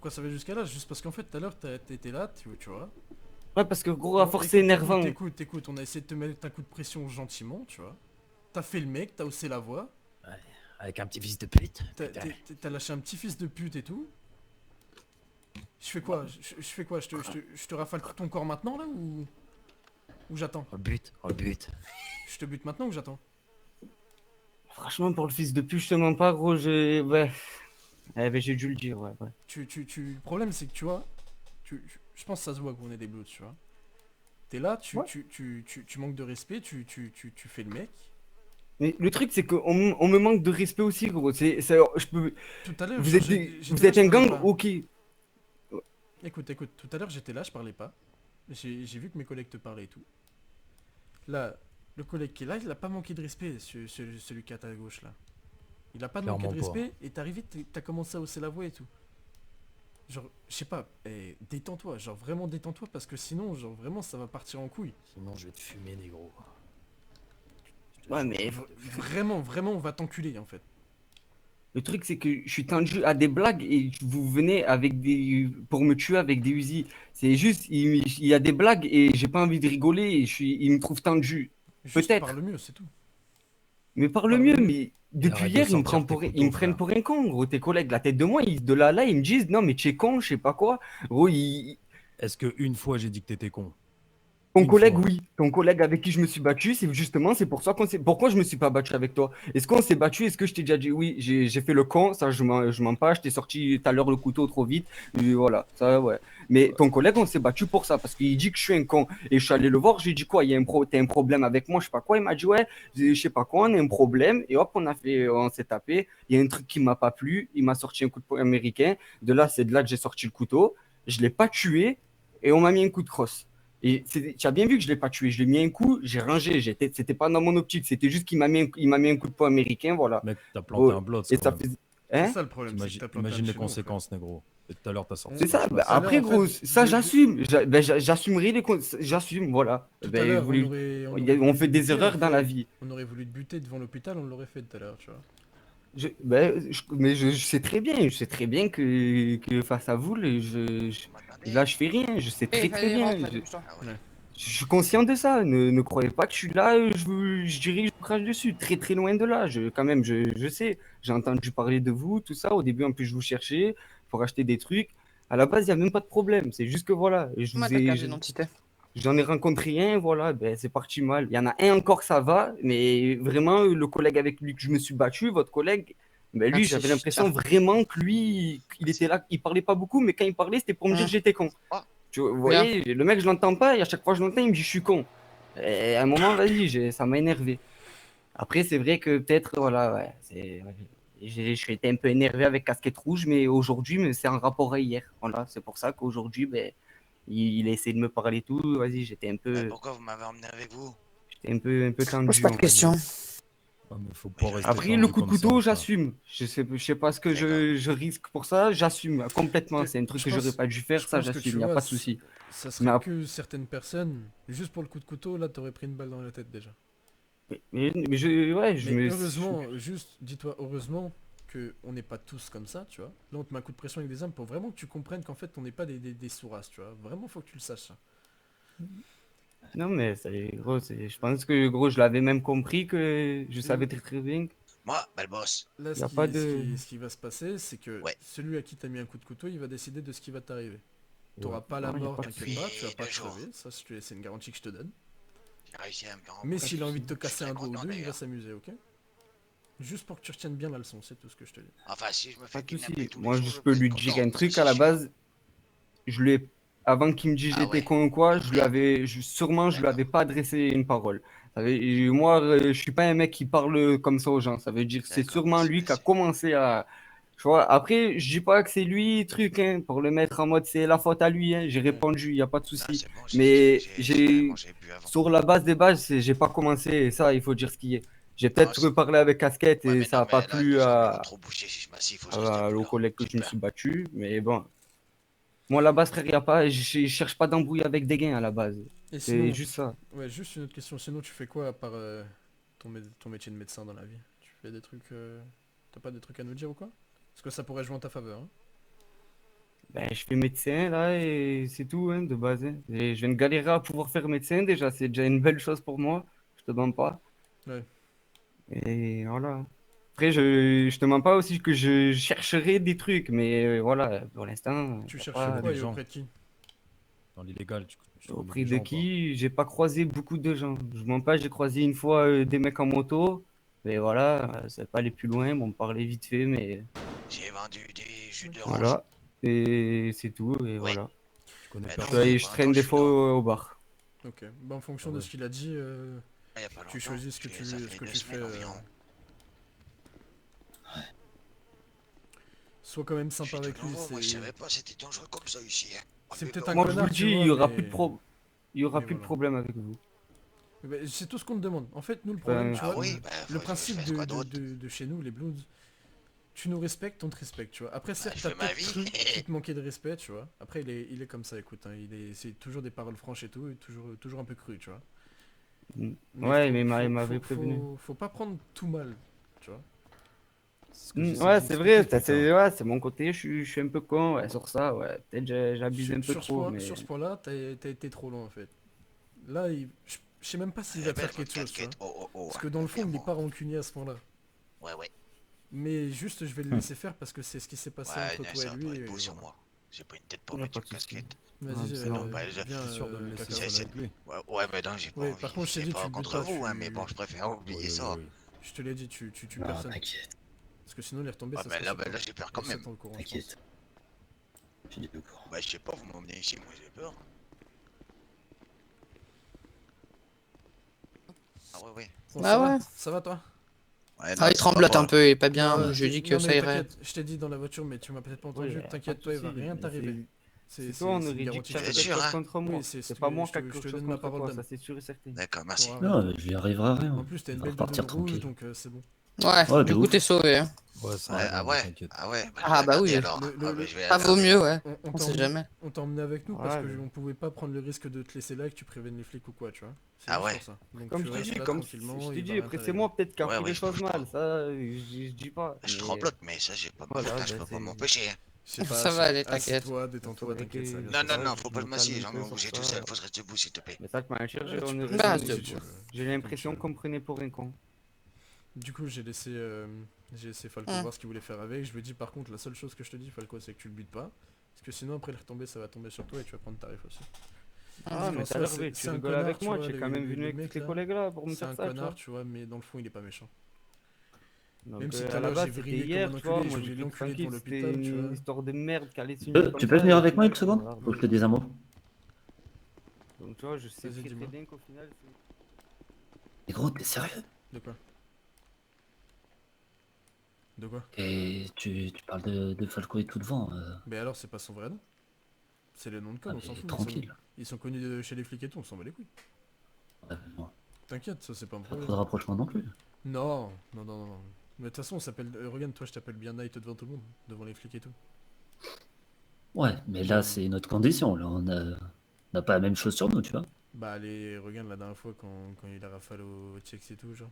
Pourquoi ça va jusqu'à là? Juste parce qu'en fait, tout à l'heure, t'étais là, tu vois. Ouais, parce que gros, à Bon, force c'est énervant. écoute, on a essayé de te mettre un coup de pression gentiment, tu vois. T'as fait le mec, t'as haussé la voix, Ouais, avec un petit fils de pute, putain. t'as lâché un petit fils de pute et tout. Je fais quoi? Je fais quoi? Je te rafale tout ton corps maintenant là ou j'attends? Au but. Je te bute maintenant ou j'attends? Franchement, pour le fils de pute, je te mens pas, gros, ouais. Eh ben, j'ai dû le dire, ouais. Le problème c'est que tu vois, je pense que ça se voit qu'on est des bloods, tu vois. T'es là, Ouais. tu manques de respect, tu fais le mec. Mais le truc, c'est qu'on me manque de respect aussi, gros. Je peux... Tout à l'heure, Vous genre êtes, j'étais vous là, êtes je un parlais gang, pas. ok. Écoute, tout à l'heure j'étais là, je parlais pas. J'ai vu que mes collègues te parlaient et tout. Là, le collègue qui est là, il a pas manqué de respect, celui qui est à ta gauche là. Il a pas manqué de Clairement pas. respect et t'es arrivé, t'as commencé à hausser la voix et tout. Genre, je sais pas, détends-toi, genre vraiment détends-toi parce que sinon, genre vraiment ça va partir en couille. Sinon, je vais te fumer, négro. Je te Ouais, jure. mais Vraiment, on va t'enculer en fait. le truc, c'est que je suis tendu à des blagues et vous venez avec pour me tuer avec des Uzi. C'est juste, il y a des blagues et j'ai pas envie de rigoler et il me trouve tendu. Juste Peut-être. parle mieux, c'est tout. Mais parle Parle mieux, mieux. mais Et depuis arrête de hier, sortir tes ils couteaux, me prennent frère. pour un con, gros. Tes collègues, la tête de moi, de là, ils me disent, non, mais tu es con, je sais pas quoi. Gros, Est-ce que une fois j'ai dit que t'étais con? ton Une collègue, fois. oui. Ton collègue avec qui je me suis battu, c'est pour ça pourquoi je me suis pas battu avec toi. Est-ce qu'on s'est battu? Est-ce que je t'ai déjà dit, oui, j'ai fait le con, ça, je mens pas, je t'ai sorti tout à l'heure le couteau trop vite. Et voilà, ça, ouais. Mais ton collègue, on s'est battu pour ça, parce qu'il dit que je suis un con. Et je suis allé le voir, j'ai dit quoi, t'as un problème avec moi, je sais pas quoi. Il m'a dit, ouais, je sais pas quoi, on a un problème. Et hop, on s'est tapé. Il y a un truc qui m'a pas plu, il m'a sorti un coup de poing américain. C'est de là que j'ai sorti le couteau. Je l'ai pas tué, et on m'a mis un coup de crosse. Et tu as bien vu que je ne l'ai pas tué. Je lui ai mis un coup, j'ai rangé. C'était pas dans mon optique. C'était juste qu'il m'a mis un coup de poing américain. Voilà. Mec, t'as planté Oh, un blood et quand ça même. fait. C'est Hein? ça le problème, c'est que t'as planté un de Imagine les chez nous en fait. conséquences, négro. Et tout à l'heure, t'as sorti On- C'est ça. Bah, flash. Tout à l'heure après, en fait, gros, ça, j'assume. J'assumerai j'assume. Voilà. tout à Ben, l'heure on aurait on voulu fait te des buter, erreurs dans la vie. on aurait voulu te buter devant l'hôpital, on l'aurait fait tout à l'heure, tu vois. Mais je sais très bien. Je sais très bien que face à vous, Vous là, m'entendez? je fais rien. Je sais Eh, très, très vas-y, bien. rentre, dépêche-toi. Ah ouais. Ouais. Je suis conscient de ça. Ne croyez pas que je suis là, je dirais, je vous crache dessus. Très, très loin de là. Quand même, je sais. J'ai entendu parler de vous, tout ça. Au début, en plus, je vous cherchais pour acheter des trucs. À la base, il n'y a même pas de problème. C'est juste que voilà, Comment ta carte d'identité? j'en ai rencontré un, voilà, ben, c'est parti mal. Il y en a un encore, ça va. Mais vraiment, le collègue avec lui que je me suis battu, votre collègue, ben, lui, j'avais Merci, l'impression tiens. vraiment que lui, il était Merci. là, il parlait pas beaucoup, mais quand il parlait, c'était pour me dire que Hum, j'étais con. Oh, Vous Bien. voyez, le mec, je l'entends pas, et à chaque fois que je l'entends, il me dit je suis con. Et à un moment, vas-y, ça m'a énervé. Après, c'est vrai que peut-être, voilà, ouais, j'ai été un peu énervé avec Casquette Rouge, mais aujourd'hui, mais c'est en rapport à hier. Voilà, c'est pour ça qu'aujourd'hui, ben, il a essayé de me parler et tout. Vas-y, mais pourquoi vous m'avez emmené avec vous? j'étais un peu Pose tendu, pas de on va dire. questions. Ah, mais faut Mais pas je rester Après, le tendu coup de comme ça, couteau, frère. j'assume. Je sais pas ce que c'est quoi? je risque pour ça, j'assume complètement. C'est un truc Je que j'aurais pense, pas dû faire, je ça, pense que j'assume, tu il n'y a vois, pas de souci. ça Mais, serait que certaines personnes, juste pour le coup de couteau, là t'aurais pris une balle dans la tête déjà. ouais, Mais heureusement, juste dis-toi heureusement que on n'est pas tous comme ça, tu vois. Là on te met un coup de pression avec des armes pour vraiment que tu comprennes qu'en fait on n'est pas des sourasses, tu vois. Vraiment faut que tu le saches ça. non, mais gros, je pense que gros, je l'avais même compris que je L- savais très très bien qu'il Moi, bah le boss. Là n'y a pas de. ce qui va se passer, c'est que Ouais. celui à qui t'as mis un coup de couteau, il va décider de ce qui va t'arriver. Ouais. T'auras pas la Non, il n'y a mort, pas de t'inquiète souci. pas, tu vas Depuis pas 2 jours, crever, ça c'est une garantie que je te donne. j'ai réussi à me faire Mais Pas de s'il a envie souci. de te Je suis casser très un doigt ou content deux, il va d'ailleurs. s'amuser, ok? Juste pour que tu retiennes bien la leçon, c'est tout ce que je te dis. Enfin, si je me Pas fais de kidnapper souci. tous les Moi, jours, je je peux peux être lui dire content, un ça truc à c'est la sûr. base. Je lui ai... Avant qu'il me dise Ah j'étais ouais? con ou quoi, Oh merde. sûrement, je lui avais D'accord. pas adressé une parole. Moi, je suis pas un mec qui parle comme ça aux gens. Ça veut dire que c'est D'accord, sûrement merci, lui qui a merci. commencé à. Tu vois, après, je dis pas que c'est lui, truc, hein, pour le mettre en mode c'est la faute à lui, hein. J'ai Ouais. répondu, il n'y a pas de Non, souci. c'est bon, Mais carrément j'ai bu avant. sur la base des bases, j'ai pas commencé, et ça, il faut dire ce qui est. J'ai Non, peut-être reparlé avec Casquette ouais, et mais ça non, a pas mais là, plu les gens ils vont trop bouger si je m'assieds, il faut que je reste debout au là. collègue que J'ai je me suis peur. battu. Mais bon, moi, la base, frère, y a pas, je cherche pas d'embrouille avec des gains à la base. Et C'est sinon, juste ça. ouais, juste une autre question, sinon tu fais quoi à part ton métier de médecin dans la vie? Tu fais des trucs... T'as pas des trucs à nous dire ou quoi? Parce que ça pourrait jouer en ta faveur, hein. Ben, je fais médecin là et c'est tout hein, de base, hein. Et je viens de galérer à pouvoir faire médecin déjà, c'est déjà une belle chose pour moi, je te mens pas. Ouais. Et voilà. Après, je te mens pas aussi que je chercherai des trucs, mais voilà, pour l'instant, Tu y a cherches pas... connais quoi des et gens. auprès de qui? Dans l'illégal, tu connais Auprès des de gens ou pas? qui, j'ai pas croisé beaucoup de gens. Je mens pas, j'ai croisé une fois des mecs en moto, mais voilà, ça pas aller plus loin, bon, on parlait vite fait, mais J'ai vendu des jus d'orange. voilà. Et c'est tout, et Oui. voilà. Tu connais Mais non, personne? Je pas traîne attends, je des suis fois là. au bar. Ok. Bah en Ah fonction de ouais. ce qu'il a dit, Il y a pas tu longtemps. choisis Ça ce fait que 2 tu fais. semaines environ. Sois quand même Je suis sympa tout avec lui, nouveau, moi je savais pas c'était dangereux comme ça ici. Hein. Oh, c'est mais peut-être bon. un Moi, je vous le connard, tu dis, vois, il y aura mais plus de voilà. problème avec vous. Bah, c'est tout ce qu'on te demande. En fait, nous, le problème, Ben, tu Ah vois, oui, bah le je principe fais quoi d'autre? de chez nous, les Bloods, tu nous respectes, on te respecte, tu vois. Après, Bah certes, je t'as fais ma peut-être vie. cru qu'il te manquait de respect, tu vois. Après, il est comme ça, écoute, hein, c'est toujours des paroles franches et tout, et toujours un peu cru, tu vois. Mais ouais, mais il m'avait prévenu. faut pas prendre tout mal, tu vois. C'est ce que j'essaie Ouais, c'est d'expliquer, vrai, putain. c'est mon côté, je suis un peu con ouais, sur ça, ouais. Peut-être j'abuse un peu trop, Sur mais ce point-là, t'as été trop loin, en fait. Là, je sais même pas s'il va Eh te ben faire votre quelque chose, tu vois. casquette. Oh oh oh. Parce que dans le fond, Bien il est moi. pas rancunier à ce point-là. Ouais ouais. Mais juste, je vais le laisser faire parce que c'est ce qui s'est passé Ouais, entre non, toi et ça va pas lui, être et beau sur voilà. moi. J'ai pas une tête il pour n'y a mettre pas de une souci. casquette. Ouais, Vas-y, c'est Non, normal. bah, viens, T'es sûr de le laisser caca. seul c'est- avec lui? ouais, mais non, j'ai pas Ouais, par envie. contre, je t'ai C'est dit, tu pas le butes contre pas, vous, hein, mais bon, je préfère oublier Oui, oui, ça. oui. Je te l'ai dit, tu tues Non, personne. t'inquiète, Parce que sinon, les retombées, Ouais, ça mais sera là, sur bah, toi. là, j'ai peur Et quand ça, même. t'es au courant, je pense. t'inquiète. Je suis au courant. Bah, je sais pas, vous m'emmenez ici, moi j'ai peur. Ah ouais, ouais. Bon, Ah ouais. ça va toi? Ouais, Ah, non, il ça va tremblote un pas. peu, il est pas bien. Non, Je lui ai dit que non ça mais irait. t'inquiète, je t'ai dit dans la voiture, mais tu m'as peut-être pas Oui, entendu. pas de T'inquiète pas, il va souci, rien mais t'arriver. c'est toi, on C'est aurait dit que garanti, tu je te avais le Bien donne. quelque sûr, chose hein. contre moi. Oui, c'est ce C'est pas que moi je qui a te, je quelque te chose donne ma contre parole toi, d'homme. ça c'est sûr et certain. D'accord, merci. T'auras rien. Non, je lui arrivera rien. En plus, t'as Il une va belle doudoune repartir rouge, tranquille. donc c'est bon. Ouais, Ouais, du de coup, ouf. t'es sauvé. Hein. Ouais, ça Ouais, va, ah gros, ouais, t'inquiète. ah ouais, bah, je vais Ah la bah garder oui, alors. Ah bah, je vais ah, la vaut garder. mieux, ouais. On On t'a sait emmené, jamais. on t'a emmené avec nous parce Ouais, que mais on pouvait pas prendre le risque de te laisser là et que tu préviennes les flics ou quoi, tu vois. C'est Ah juste ouais, pour ça. Donc comme tu je te restes dis, là comme tranquillement, je t'ai il va dit, rien après c'est t'arriver. moi peut-être qui a ouais, fait oui, les choses mal, ça je dis pas. je Mais tremblote, mais ça, j'ai pas, voilà, putain, je peux pas c'est... m'empêcher. Hein. Je sais pas, Ça va aller, t'inquiète. assis-toi, détends-toi, faudrait t'inquiète, ça va que bien se Non, non, passer. voilà, non, faut je pas le me calme massiller, un j'en peu vais sur bouger tout ça. seul, faut se rester debout, s'il te plaît. Mais ça que m'a cherché, Ouais, on tu aurait peux Bah, rester dit, si tu veux. j'ai l'impression qu'on me prenait pour un con. Du coup, j'ai laissé Falco Hmm. voir ce qu'il voulait faire avec. Je lui ai dit, par contre, la seule chose que je te dis, Falco, c'est que tu le butes pas. Parce que sinon, après les retombées, ça va tomber sur toi et tu vas prendre tarif aussi. Ah, mais En t'as soi, l'air c'est bête, tu c'est un rigoles connard, avec tu moi, vois, tu es quand même venu le avec tous mec tes là. collègues là pour me C'est faire un ça, tu connard, vois. tu vois, mais dans le fond, il est pas méchant. Donc, Même si tout à à la l'heure, base, j'ai c'était vrillé hier, comme un tu vois, enculé, moi je voulais j'étais l'enculer devant tranquille, c'était l'hôpital, tu vois. une histoire de merde qui allait signer comme Tu ça, peux venir et au avec moi une final, seconde? voilà. Faut que je te dise un mot. Donc tu vois, je sais Vas-y, très dis-moi. bien qu'au final, Mais gros, t'es sérieux? De quoi? De quoi? Et tu parles de Falco et tout devant. Mais alors, c'est pas son vrai nom. C'est le nom de Ah, code, on s'en mais fout. tranquille. Ils sont connus chez les flics et tout, on s'en bat les couilles. Bon, T'inquiète, ça c'est pas un pas trop de problème. rapprochement non plus. Non, non, non, non. Mais de toute façon, on s'appelle. Regarde, toi, je t'appelle bien Night devant tout le monde, devant les flics et tout. Ouais, mais là, c'est une autre condition. Là, on n'a pas la même chose sur nous, tu vois. Bah, allez, regarde la dernière fois quand il a rafale au checks et tout, genre.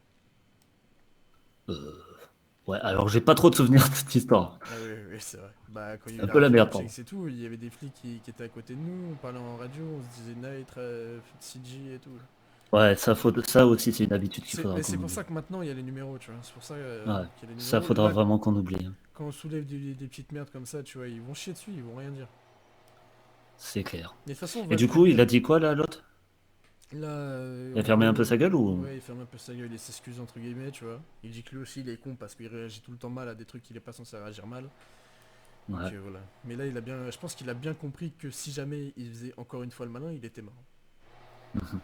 Euh, Ouais, alors j'ai pas trop de souvenirs de cette histoire. Ah oui, oui, c'est vrai. Bah, quand il y a C'est eu un la peu la rafale au merde, pardon. checks et tout, il y avait des flics qui étaient à côté de nous, on parlait en radio, on se disait Night, CG et tout. Ouais, ça aussi, c'est une habitude qu'il faudra Mais qu'on c'est pour oublie. ça que maintenant il y a les numéros, tu vois. C'est pour ça Ouais, qu'il y a les ça numéros. faudra Là, vraiment qu'on oublie, hein. quand on soulève des petites merdes comme ça, tu vois, ils vont chier dessus, ils vont rien dire. C'est clair. Mais de toute façon, on Et va du le coup, il prévenir. a dit quoi là, l'autre? Là, Il a en fermé un peu gros, sa gueule ou? ouais, il ferme un peu sa gueule, il s'excuse entre guillemets, tu vois. Il dit que lui aussi il est con parce qu'il réagit tout le temps mal à des trucs qu'il est pas censé réagir mal. Donc Ouais. voilà. Mais là, je pense qu'il a bien compris que si jamais il faisait encore une fois le malin, il était mort. Mhm.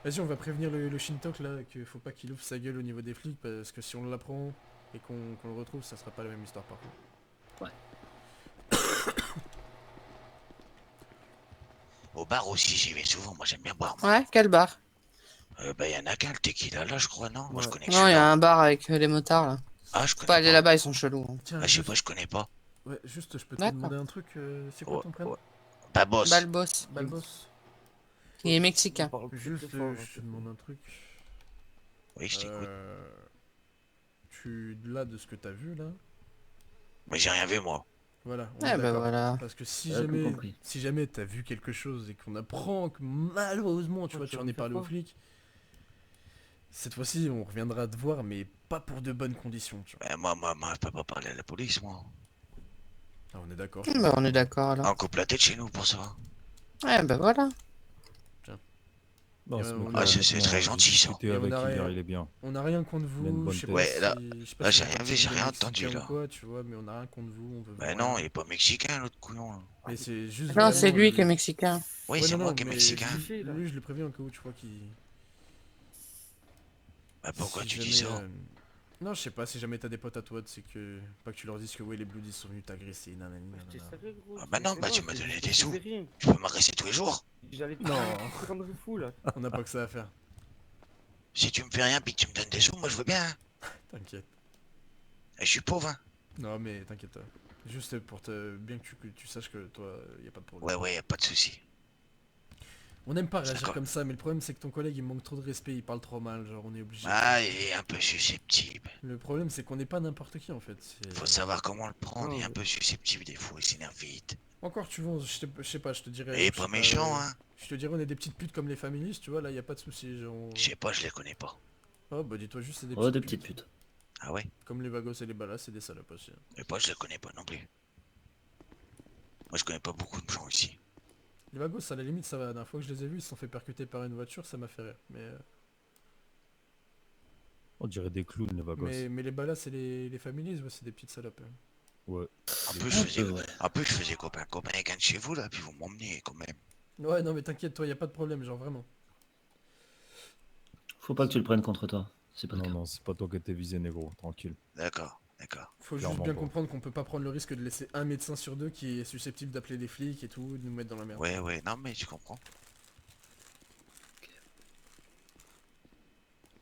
Vas-y, on va prévenir le Shintok là, qu'il faut pas qu'il ouvre sa gueule au niveau des flics parce que si on l'apprend et qu'on le retrouve, ça sera pas la même histoire par contre. Au bar aussi, j'y vais souvent, moi j'aime bien boire. Moi. Ouais, quel bar? Bah, y'en a qu'un, le tequila là, je crois, non? Moi je Ouais. connais que Non, il y a celui-là. un bar avec les motards là. Ah, je Faut connais pas aller pas. là-bas, ils sont chelous. Hein. Tiens, Ah, je sais pas, je connais pas. ouais, juste, je peux te D'accord. demander un truc. C'est quoi Ouais, ton prénom? ouais. Bah, boss. Balbos. Balbos. Il est on mexicain. parle très, Juste, très fort, je te demande un truc. Oui, je t'écoute. Tu, là, de ce que t'as vu là, Mais j'ai rien vu, moi. Voilà, on est Eh ben d'accord. voilà. Parce que Tout compris. si jamais t'as vu quelque chose et qu'on apprend que malheureusement, tu vois, tu en es parlé aux flics, cette fois-ci, on reviendra te voir, mais pas pour de bonnes conditions, tu vois. Ben, moi, je peux pas parler à la police, moi. Ah, on est d'accord. Bah on est d'accord alors. On coupe la tête chez nous pour ça. Eh ben voilà. Non, Et ce on mec-là, a- c'est honnêtement, très j'ai gentil, ça. discuté Et on avec a hier, rien- il est bien. On a rien contre Il a une vous, bonne je sais tête. pas Ouais, là- si... Je sais pas là, si j'ai vous rien êtes vu, j'ai des rien Mexicains entendu, ou là. quoi, tu vois, mais on a rien contre vous, on veut Ben voir non, rien. il est pas mexicain, l'autre couillon, là. Mais c'est juste Non, c'est vraiment lui le- qui est mexicain. Oui, Ouais, c'est non, moi non, qui est mais mexicain. lui, je le préviens au cas où, tu vois, qu'il... Ben pourquoi Si tu dis jamais, ça? Non, je sais pas, si jamais t'as des potes à toi, c'est que... Pas que tu leur dises que ouais, les Bloodies sont venus t'agresser, nanani, nanana. Ah bah non, bah tu m'as donné des sous. Tu peux m'agresser tous les jours. J'allais Non. te rendre fou là. On n'a pas que ça à faire, Si tu me fais rien puis que tu me donnes des sous, moi je veux bien. Hein. t'inquiète. Et je suis pauvre, hein. Non, mais t'inquiète pas. Juste pour te... bien que tu saches que toi, y a pas de problème. Ouais, ouais, y a pas de souci. On n'aime pas réagir D'accord. comme ça, mais le problème c'est que ton collègue il manque trop de respect, il parle trop mal, genre on est obligé. Ah, il est un peu susceptible. Le problème c'est qu'on n'est pas n'importe qui en fait. Faut savoir comment le prendre. Il est un Oh, peu susceptible des fois, il s'énerve vite. Encore tu vois, je sais pas, je te dirais... Et je pas sais méchant, hein. Je te dirais on est des petites putes comme les familistes, tu vois, là y a pas de souci. Genre... Je sais pas, je les connais pas. Oh bah dis-toi juste c'est des Oh, petites des putes. petites putes. Ah ouais? Comme les vagos et les balas, c'est des salopes aussi. Et pas, je les connais pas non plus. Moi je connais pas beaucoup de gens ici. Les vagos à la limite ça va, la dernière fois que je les ai vus, ils se sont fait percuter par une voiture, ça m'a fait rire. On dirait des clowns, les vagos. Mais les balas et les families, ouais, c'est des petites salopes. Hein. Ouais. En plus, je faisais copain avec un de chez vous là, puis vous m'emmenez quand même. Ouais non mais t'inquiète toi, y a pas de problème, genre vraiment. Faut pas que tu le prennes contre toi. C'est pas le Non, cas. non, c'est pas toi qui étais visé, négro. Tranquille. D'accord, d'accord. Faut juste Clairement bien pas. comprendre qu'on peut pas prendre le risque de laisser un médecin sur deux qui est susceptible d'appeler des flics et tout, de nous mettre dans la merde. Ouais, ouais, non mais tu comprends.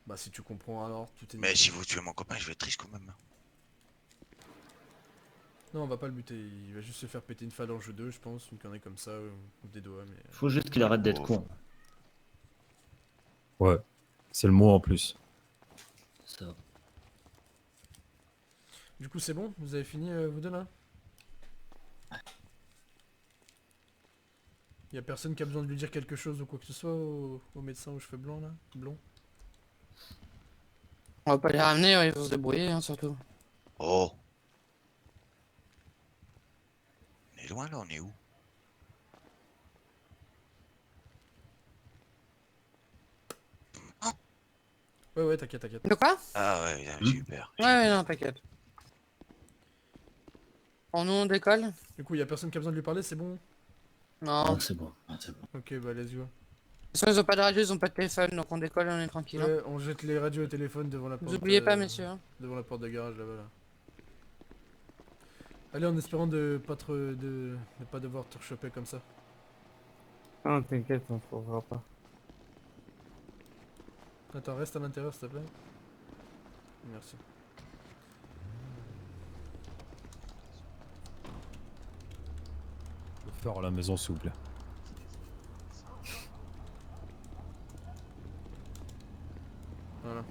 Bah si tu comprends alors, tout est Mais nickel. si vous tuez mon copain, je vais être triste quand même. Non on va pas le buter, il va juste se faire péter une phalange ou deux je pense, une connerie comme ça, ou des doigts mais... Faut juste qu'il arrête d'être Oh. con. Ouais. C'est le mot en plus. Ça. Du coup c'est bon, vous avez fini vous deux là? Y a personne qui a besoin de lui dire quelque chose ou quoi que ce soit au médecin aux cheveux blancs là? Blond? On va pas les ramener, ouais, ils vont se débrouiller hein, surtout. Oh. On est loin là, on est où? Ouais t'inquiète, t'inquiète. De quoi? Ah ouais, j'ai eu peur. Ouais, ouais, non, t'inquiète. Bon, nous on décolle? Du coup y a personne qui a besoin de lui parler, c'est bon? Non. Ah, c'est bon. Ah, c'est bon. Ok bah let's go. De toute façon, ils ont pas de radio, ils ont pas de téléphone, donc on décolle, on est tranquille. hein. Ouais, on jette les radios et téléphones devant la porte. Vous oubliez pas, messieurs. hein. Devant la porte de garage là-bas là. Allez en espérant de pas devoir te choper comme ça. Non, t'inquiète, on trouvera pas. Attends, reste à l'intérieur s'il te plaît. Merci. Le faire à la maison, s'il vous plaît. Voilà.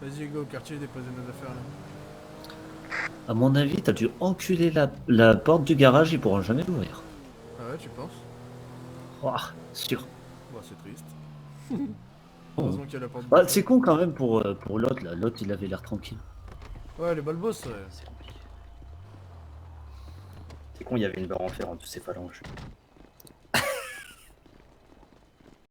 Vas-y go au quartier, déposer nos affaires là. À mon avis, t'as dû enculer la porte du garage, ils pourront jamais l'ouvrir. Ah ouais, tu penses? Ouah, sûr. Bah c'est triste. Heureusement qu'il y a la porte. Bah, c'est con quand même pour l'autre, là. L'autre, il avait l'air tranquille. Ouais, les balbos, ouais. C'est con, il y avait une barre en fer entre ces phalanges.